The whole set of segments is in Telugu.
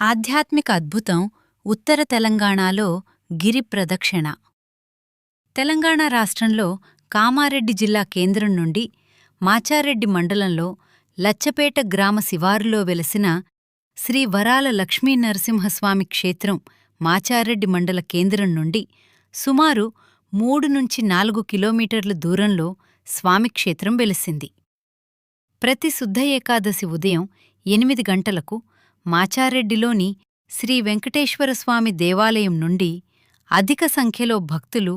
ఆధ్యాత్మిక అద్భుతం ఉత్తర తెలంగాణలో గిరి ప్రదక్షిణ. తెలంగాణ రాష్ట్రంలో కామారెడ్డి జిల్లా కేంద్రం నుండి మాచారెడ్డి మండలంలో లచ్చపేట గ్రామ శివారులో వెలసిన శ్రీ వరాల లక్ష్మీనరసింహస్వామి క్షేత్రం మాచారెడ్డి మండల కేంద్రం నుండి సుమారు 3-4 కిలోమీటర్ల దూరంలో స్వామిక్షేత్రం వెలసింది. ప్రతి శుద్ధ ఏకాదశి ఉదయం 8 గంటలకు మాచారెడ్డిలోని శ్రీ వెంకటేశ్వరస్వామి దేవాలయం నుండి అధిక సంఖ్యలో భక్తులు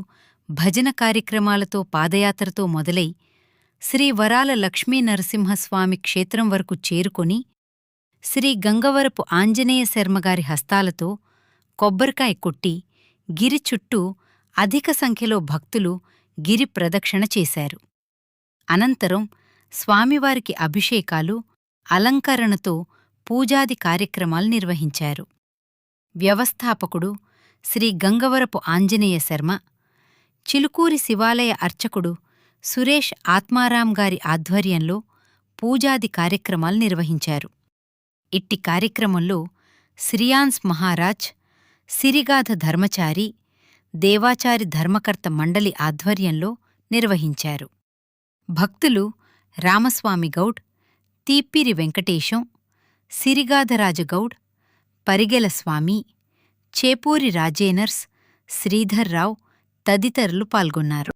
భజన కార్యక్రమాలతో పాదయాత్రతో మొదలై శ్రీ వరాల లక్ష్మీనరసింహస్వామి క్షేత్రం వరకు చేరుకొని శ్రీ గంగవరపు ఆంజనేయ శర్మగారి హస్తాలతో కొబ్బరికాయ కొట్టి గిరి చుట్టూ అధిక సంఖ్యలో భక్తులు గిరి ప్రదక్షిణ చేశారు. అనంతరం స్వామివారికి అభిషేకాలు, అలంకరణతో పూజాది కార్యక్రమాలు నిర్వహించారు. వ్యవస్థాపకుడు శ్రీ గంగవరపు ఆంజనేయ శర్మ, చిలుకూరి శివాలయ అర్చకుడు సురేష్ ఆత్మారాం గారి ఆధ్వర్యంలో పూజాది కార్యక్రమాలు నిర్వహించారు. ఇట్టి కార్యక్రమంలో శ్రియాన్స్ మహారాజ్, సిరిగాధ ధర్మచారి, దేవాచారి ధర్మకర్త మండలి ఆధ్వర్యంలో నిర్వహించారు. భక్తులు రామస్వామి గౌడ్, తీప్పిరి వెంకటేశం, సిరిగాధరాజగౌడ్, పరిగెల స్వామి, చేపూరి రాజేనర్స్, శ్రీధర్రావు తదితరులు పాల్గొన్నారు.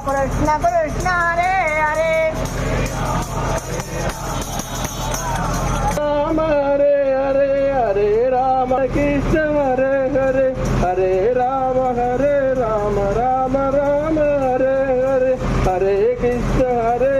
కృష్ణ కృష్ణ హరే హరే రామ హరే హరే హరే రామ కృష్ణ హరే హరే హరే రామ రామ రామ హరే హరే హరే కృష్ణ హరే.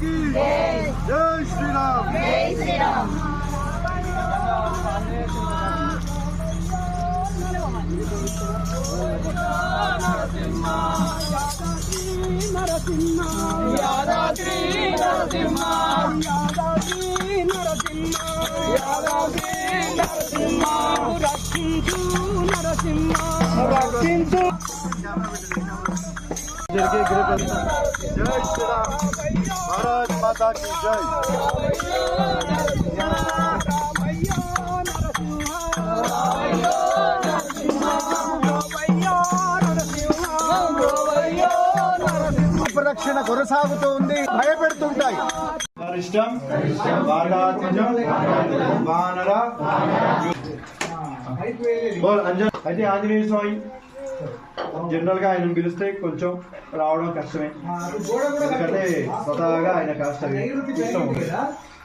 జై శ్రీరామ్. జై శ్రీరామ్. నరసింహ యాదాద్రి నరసింహ యాదాద్రి నరసింహ రక్షించు నరసింహ రక్షించు. जय श्री राम महाराज माता की जय. ప్రదక్షిణ కొనసాగుతోంది, భయపెడుతుంటాయి. వరిష్టం వారాత్మజం వానర అయితే ఆంజనేయ స్వామి జనరల్ గా ఆయన పిలిస్తే కొంచెం రావడం కష్టమే, ఎందుకంటే స్వతహాగా ఆయన కాస్త ఇష్టం ఉంటుంది.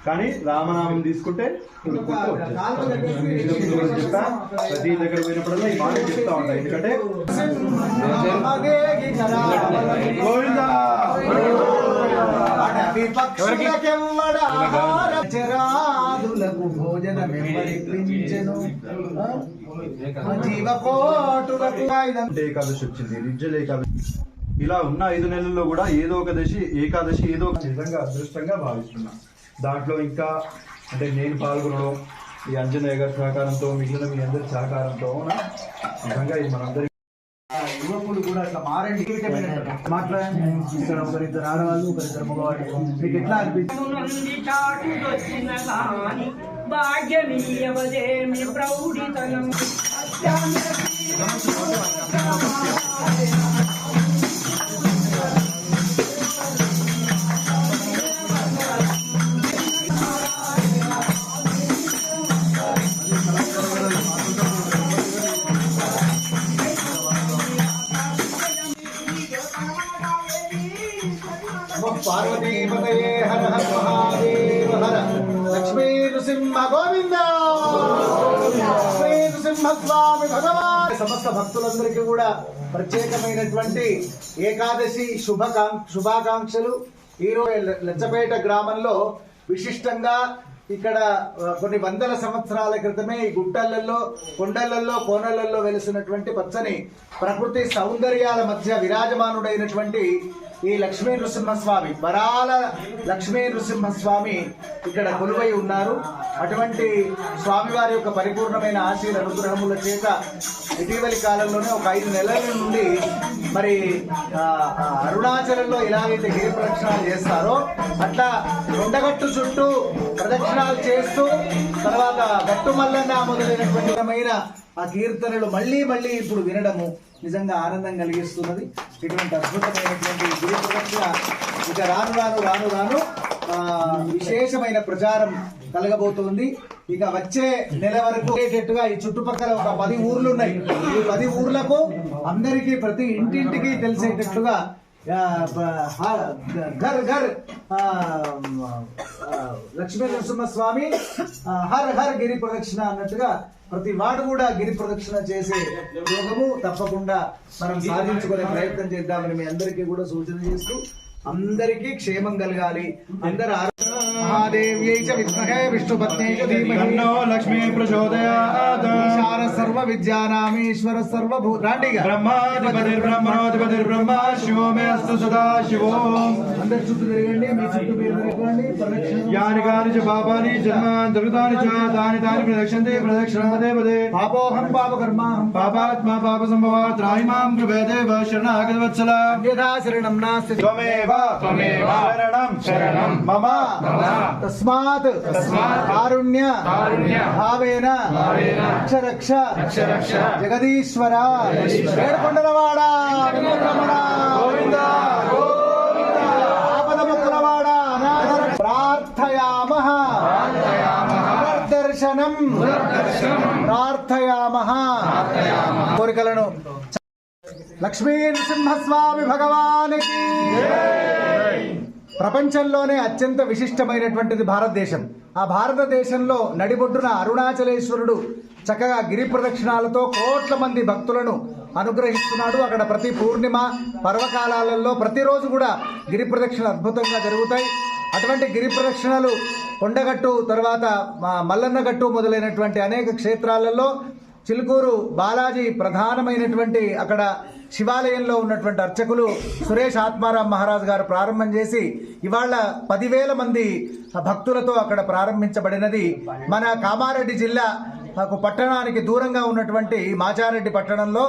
కానీ రామనామం తీసుకుంటే చెప్తా, ప్రతి దగ్గర పోయినప్పుడల్లా ఈ మాట చెప్తా ఉంటాయి. ఎందుకంటే గోవిందా ఏకాదశి వచ్చింది, నిర్జల ఏకాదశి. ఇలా ఉన్న 5 నెలల్లో కూడా ఏదో ఒక ఏకాదశి ఏదో ఒక విధంగా అదృష్టంగా భావిస్తున్నా. దాంట్లో ఇంకా అంటే నేను పాల్గొనడం, ఈ అంజనేయ గారి సహకారంతో, మిగిలిన మీ అందరి సహకారంతో నిజంగా ఇది మనందరి యువకులు కూడా అట్లా మారండి. మాట్లాడండి, ఇక్కడ ఒకరిద్దరు ఆడవాళ్ళు, ఒకరిద్దరు మగవాళ్ళు, మీకు ఎట్లా అనిపిస్తుంది? పార్వతీ పతయే హర హర మహాదేవ హర. లక్ష్మీ నృసింహ గోవింద, లక్ష్మీ నృసింహ స్వామి భగవాన్. సమస్త భక్తులందరికీ కూడా ప్రత్యేకమైనటువంటి ఏకాదశి శుభాకాంక్షలు. ఈరోజు లచ్చపేట గ్రామంలో విశిష్టంగా ఇక్కడ కొన్ని వందల సంవత్సరాల క్రితమే ఈ గుట్టలలో, కొండలలో, కోనలలో వెలిసినటువంటి పచ్చని ప్రకృతి సౌందర్యాల మధ్య విరాజమానుడైనటువంటి ఈ లక్ష్మీ నృసింహస్వామి, వరాల లక్ష్మీ నృసింహస్వామి ఇక్కడ కొలువై ఉన్నారు. అటువంటి స్వామివారి యొక్క పరిపూర్ణమైన ఆశీల అనుగ్రహముల చేత ఇటీవలి కాలంలోనే ఒక 5 నెలల నుండి మరి అరుణాచలంలో ఎలాగైతే గిరి ప్రదక్షిణాలు చేస్తారో అట్లా కొండగట్టు చుట్టూ ప్రదక్షిణాలు చేస్తూ తర్వాత గట్టు మల్లన్న మొదలైనటువంటి ఆ కీర్తనలు మళ్ళీ మళ్ళీ ఇప్పుడు వినడము నిజంగా ఆనందం కలిగిస్తున్నది. ఇటువంటి అద్భుతమైనటువంటి గిరి ప్రదక్షిణ ఇక రాను రాను విశేషమైన ప్రచారం కలగబోతోంది. ఇక వచ్చే నెల వరకు ఈ చుట్టుపక్కల ఒక 10 ఊర్లు ఉన్నాయి. ఈ 10 ఊర్లకు అందరికీ ప్రతి ఇంటింటికి తెలిసేటట్టుగా ఘర్ ఘర్ లక్ష్మీ నరసింహస్వామి హర్ హర్ గిరి ప్రదక్షిణ అన్నట్టుగా ప్రతి వాడు కూడా గిరి ప్రదక్షిణ చేసే యోగము తప్పకుండా మనం సాధించుకునే ప్రయత్నం చేద్దామని మీ అందరికీ కూడా సూచన చేస్తూ అందరికీ క్షేమం కలగాలి. అందరూ మహాదేవ్యై చ విద్మహే విష్ణుపత్న్యై చ ధీమహి తన్నో లక్ష్మీ ప్రచోదయాత్. ఈశాన సర్వ విద్యానామీశ్వర సర్వభూతాండిగా బ్రహ్మాధిపతిర్ బ్రహ్మణోధిపతిర్ బ్రహ్మ శివో మే అస్తు సదా శివో. అందరు చుట్టూ తిరగండి, మీ చుట్టూ మీరు తిరగండి. యాని కాని చ పాపాని జన్మాంతర్గతాని చ తాని తాని ప్రదక్షంతే ప్రదక్షిణం పదే పదే. పాపోహం పాపకర్మాహం పాపాత్మా పాప సంభవాత్ త్రాహి మాం కృపేదేవ శరణాగత వత్సల. యథా శరణం నాస్తి త్వమేవ శరణం మమ తస్మాత్ కారుణ్య భావేన రక్ష జగదీశ్వర ఏడుకొండలవాడ గోవింద ఆపదముక్కులవాడ ప్రార్థయామః దర్శనం ప్రార్థయామః. కోరికలను లక్ష్మీ నరసింహస్వామి భగవానికి. ప్రపంచంలోనే అత్యంత విశిష్టమైనటువంటిది భారతదేశం. ఆ భారతదేశంలో నడిబొడ్డున అరుణాచలేశ్వరుడు చక్కగా గిరి ప్రదక్షిణాలతో కోట్ల మంది భక్తులను అనుగ్రహిస్తున్నాడు. అక్కడ ప్రతి పూర్ణిమ పర్వకాలాలలో ప్రతిరోజు కూడా గిరి ప్రదక్షిణ అద్భుతంగా జరుగుతాయి. అటువంటి గిరి ప్రదక్షిణలు కొండగట్టు, తర్వాత మల్లన్నగట్టు మొదలైనటువంటి అనేక క్షేత్రాలలో చిలుకూరు బాలాజీ ప్రధానమైనటువంటి అక్కడ శివాలయంలో ఉన్నటువంటి అర్చకులు సురేష్ ఆత్మారాం మహారాజ్ గారు ప్రారంభం చేసి ఇవాళ 10,000 మంది భక్తులతో అక్కడ ప్రారంభించబడినది. మన కామారెడ్డి జిల్లా పట్టణానికి దూరంగా ఉన్నటువంటి మాచారెడ్డి పట్టణంలో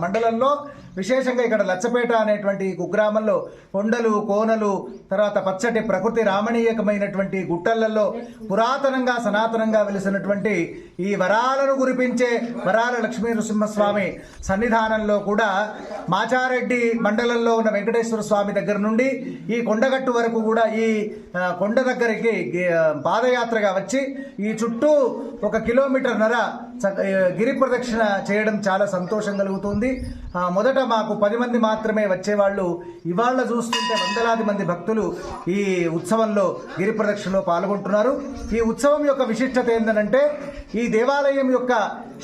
మండలంలో విశేషంగా ఇక్కడ లచ్చపేట అనేటువంటి కుగ్రామంలో కొండలు కోనలు తర్వాత పచ్చటి ప్రకృతి రామణీయకమైనటువంటి గుట్టలలో పురాతనంగా సనాతనంగా వెలిసినటువంటి ఈ వరాలను కురిపించే వరాల లక్ష్మీ నృసింహస్వామి సన్నిధానంలో కూడా మాచారెడ్డి మండలంలో ఉన్న వెంకటేశ్వర స్వామి దగ్గర నుండి ఈ కొండగట్టు వరకు కూడా ఈ కొండ దగ్గరికి పాదయాత్రగా వచ్చి ఈ చుట్టూ 1 కిలోమీటర్న్నర గిరి ప్రదక్షిణ చేయడం చాలా సంతోషం కలుగుతుంది. మొదట మాకు 10 మంది మాత్రమే వచ్చేవాళ్ళు, ఇవాళ చూస్తుంటే వందలాది మంది భక్తులు ఈ ఉత్సవంలో గిరి ప్రదక్షిణలో పాల్గొంటున్నారు. ఈ ఉత్సవం యొక్క విశిష్టత ఏంటంటే ఈ దేవాలయం యొక్క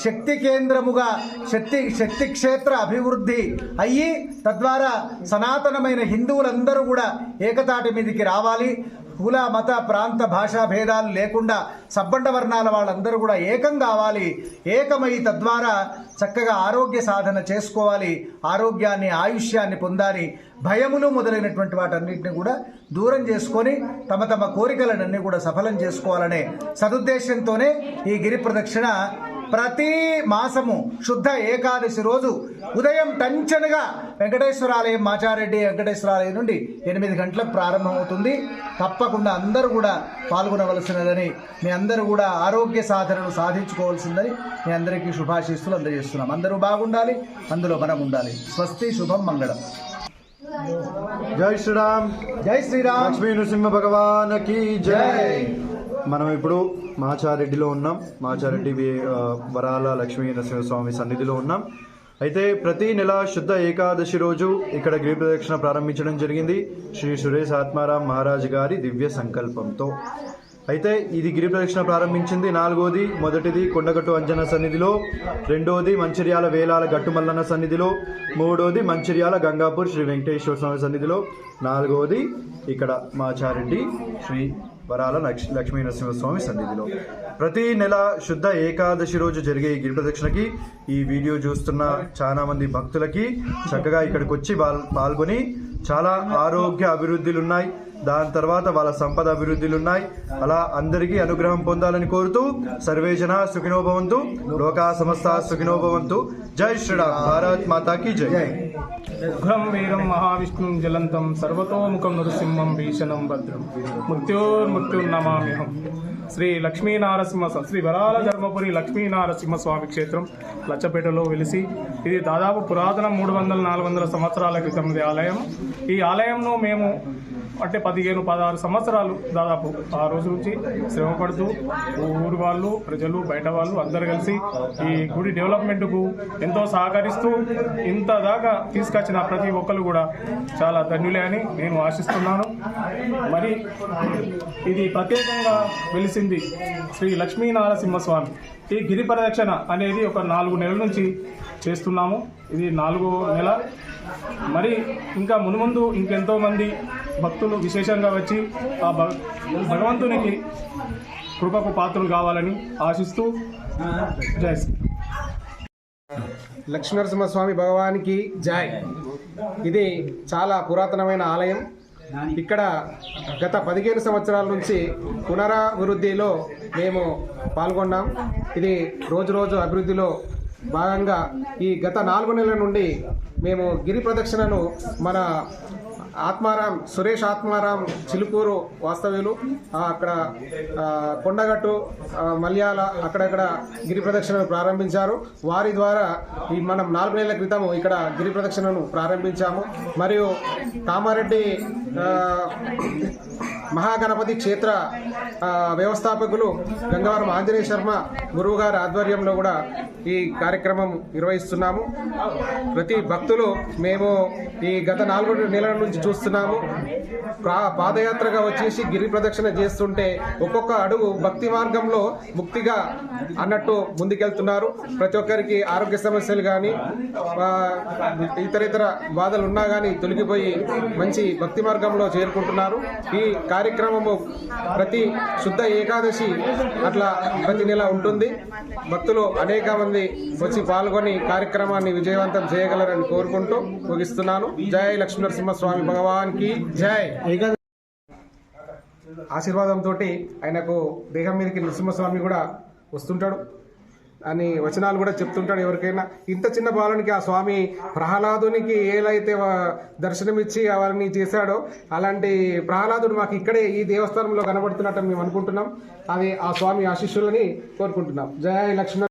శక్తి కేంద్రముగా శక్తి క్షేత్ర అభివృద్ధి అయ్యి తద్వారా సనాతనమైన హిందువులందరూ కూడా ఏకతాటి మీదకి రావాలి. కుల మత ప్రాంత భాషా భేదాలు లేకుండా సబ్బండ వర్ణాల వాళ్ళందరూ కూడా ఏకం కావాలి. ఏకమై తద్వారా చక్కగా ఆరోగ్య సాధన చేసుకోవాలి, ఆరోగ్యాన్ని ఆయుష్యాన్ని పొందాలి, భయములు మొదలైనటువంటి వాటన్నిటిని కూడా దూరం చేసుకొని తమ తమ కోరికలన్నీ కూడా సఫలం చేసుకోవాలనే సదుద్దేశంతోనే ఈ గిరి ప్రదక్షిణ ప్రతి మాసము శుద్ధ ఏకాదశి రోజు ఉదయం టంచనగా వెంకటేశ్వరాలయం మాచారెడ్డి వెంకటేశ్వరాలయం నుండి 8 గంటలకు ప్రారంభమవుతుంది. తప్పకుండా అందరూ కూడా పాల్గొనవలసినదని, మీ అందరూ కూడా ఆరోగ్య సాధనను సాధించుకోవాల్సిందని మీ అందరికీ శుభాశీస్సులు అందజేస్తున్నాం. అందరూ బాగుండాలి, అందులో మనం ఉండాలి. స్వస్తి, శుభం, మంగళం. జై శ్రీరామ్. జై శ్రీరామ్. లక్ష్మీ నృసింహ భగవానకి జై. మనం ఇప్పుడు మాచారెడ్డిలో ఉన్నాం. మాచారెడ్డి వరాల లక్ష్మీ నరసింహస్వామి సన్నిధిలో ఉన్నాం. అయితే ప్రతి నెల శుద్ధ ఏకాదశి రోజు ఇక్కడ గిరి ప్రదక్షిణ ప్రారంభించడం జరిగింది శ్రీ సురేష్ ఆత్మారాం మహారాజ్ గారి దివ్య సంకల్పంతో. అయితే ఇది గిరి ప్రదక్షిణ ప్రారంభించింది 4వది. మొదటిది కొండగట్టు అంజన సన్నిధిలో, 2వది మంచిర్యాల వేలాల గట్టుమల్లన్న సన్నిధిలో, 3వది మంచిర్యాల గంగాపూర్ శ్రీ వెంకటేశ్వర స్వామి సన్నిధిలో, 4వది ఇక్కడ మాచారెడ్డి శ్రీ వరాల లక్ష్మీ నరసింహస్వామి సన్నిధిలో. ప్రతి నెల శుద్ధ ఏకాదశి రోజు జరిగే ఈ గిరి ప్రదక్షిణకి ఈ వీడియో చూస్తున్న చాలా మంది భక్తులకి చక్కగా ఇక్కడికి వచ్చి పాల్గొని చాలా ఆరోగ్య అభివృద్ధులు ఉన్నాయి, దాని తర్వాత వాళ్ళ సంపద అభివృద్ధులు ఉన్నాయి. అలా అందరికీ అనుగ్రహం పొందాలని కోరుతూ సర్వే జనా సుఖినో భవంతు, లోకా సమస్తా సుఖినో భవంతు. జై శ్రీరామ్. భారత్ మాతాకి జై. ఉగ్రం వీరం మహావిష్ణుం జలంతం సర్వతోముఖం నృసింహం భీషణం భద్రం మృత్యుర్నమామ్యహం. శ్రీ లక్ష్మీనారసింహ శ్రీ వరాల ధర్మపురి లక్ష్మీనారసింహస్వామి క్షేత్రం లచ్చపేటలో వెలిసి ఇది దాదాపు పురాతన 300-400 సంవత్సరాల క్రితం ఆలయం. ఈ ఆలయంను మేము అంటే 15-16 సంవత్సరాలు దాదాపు ఆ రోజు నుంచి శ్రమ పడుతూ ఊరు వాళ్ళు, ప్రజలు, బయట వాళ్ళు అందరు కలిసి ఈ గుడి డెవలప్మెంట్కు ఎంతో సహకరిస్తూ ఇంత దాకా తీసుకొచ్చిన ప్రతి ఒక్కరు కూడా చాలా ధన్యులే అని నేను ఆశిస్తున్నాను. మరి ఇది ప్రత్యేకంగా వెలిసింది శ్రీ లక్ష్మీనారసింహస్వామి. ఈ గిరి ప్రదక్షిణ అనేది ఒక 4 నెలల నుంచి చేస్తున్నాము. ఇది 4వ నెల. మరి ఇంకా మునుముందు ఇంకెంతో మంది భక్తులు విశేషంగా వచ్చి ఆ భగవంతునికి కృపకు పాత్రలు కావాలని ఆశిస్తూ జై శ్రీ లక్ష్మీనరసింహస్వామి భగవానికి జై. ఇది చాలా పురాతనమైన ఆలయం. ఇక్కడ గత 15 సంవత్సరాల నుంచి పునరాభివృద్ధిలో మేము పాల్గొన్నాం. ఇది రోజు అభివృద్ధిలో భాగంగా ఈ గత 4 నెలల నుండి మేము గిరి ప్రదక్షిణను మన సురేష్ ఆత్మారాం చిలుకూరు వాస్తవ్యులు అక్కడ కొండగట్టు మల్యాల అక్కడక్కడ గిరి ప్రదక్షిణను ప్రారంభించారు. వారి ద్వారా ఈ మనం 4 నెలల క్రితం ఇక్కడ గిరి ప్రదక్షిణను ప్రారంభించాము. మరియు కామారెడ్డి మహాగణపతి క్షేత్ర వ్యవస్థాపకులు గంగవరం ఆంజనేయ శర్మ గురువు గారి ఆధ్వర్యంలో కూడా ఈ కార్యక్రమం నిర్వహిస్తున్నాము. ప్రతి భక్తులు మేము ఈ గత 4 నెలల నుంచి చూస్తున్నాము. పాదయాత్రగా వచ్చేసి గిరి ప్రదక్షిణ చేస్తుంటే ఒక్కొక్క అడుగు భక్తి మార్గంలో ముక్తిగా అన్నట్టు ముందుకెళ్తున్నారు. ప్రతి ఒక్కరికి ఆరోగ్య సమస్యలు కానీ ఇతర బాధలు ఉన్నా కానీ తొలగిపోయి మంచి భక్తి మార్గంలో చేరుకుంటున్నారు. ఈ కార్యక్రమము ప్రతి శుద్ధ ఏకాదశి అట్లా ప్రతి నెల ఉంటుంది. భక్తులు అనేక మంది వచ్చి పాల్గొని కార్యక్రమాన్ని విజయవంతం చేయగలరని కోరుకుంటూ ముగిస్తున్నాను. జై లక్ష్మీనరసింహస్వామి భగవాన్కి జై. ఆశీర్వాదంతో ఆయనకు దేహం మీదకి నరసింహస్వామి కూడా వస్తుంటాడు అని వచనాలు కూడా చెప్తుంటాడు. ఎవరికైనా ఇంత చిన్న బాలునికి ఆ స్వామి ప్రహ్లాదునికి ఏలైతే దర్శనమిచ్చి వారిని చేశాడో అలాంటి ప్రహ్లాదుడు మాకు ఇక్కడే ఈ దేవస్థానంలో కనబడుతున్నట్టు మేము అనుకుంటున్నాం. అది ఆ స్వామి ఆశీస్సులని కోరుకుంటున్నాం. జయ లక్ష్మణ.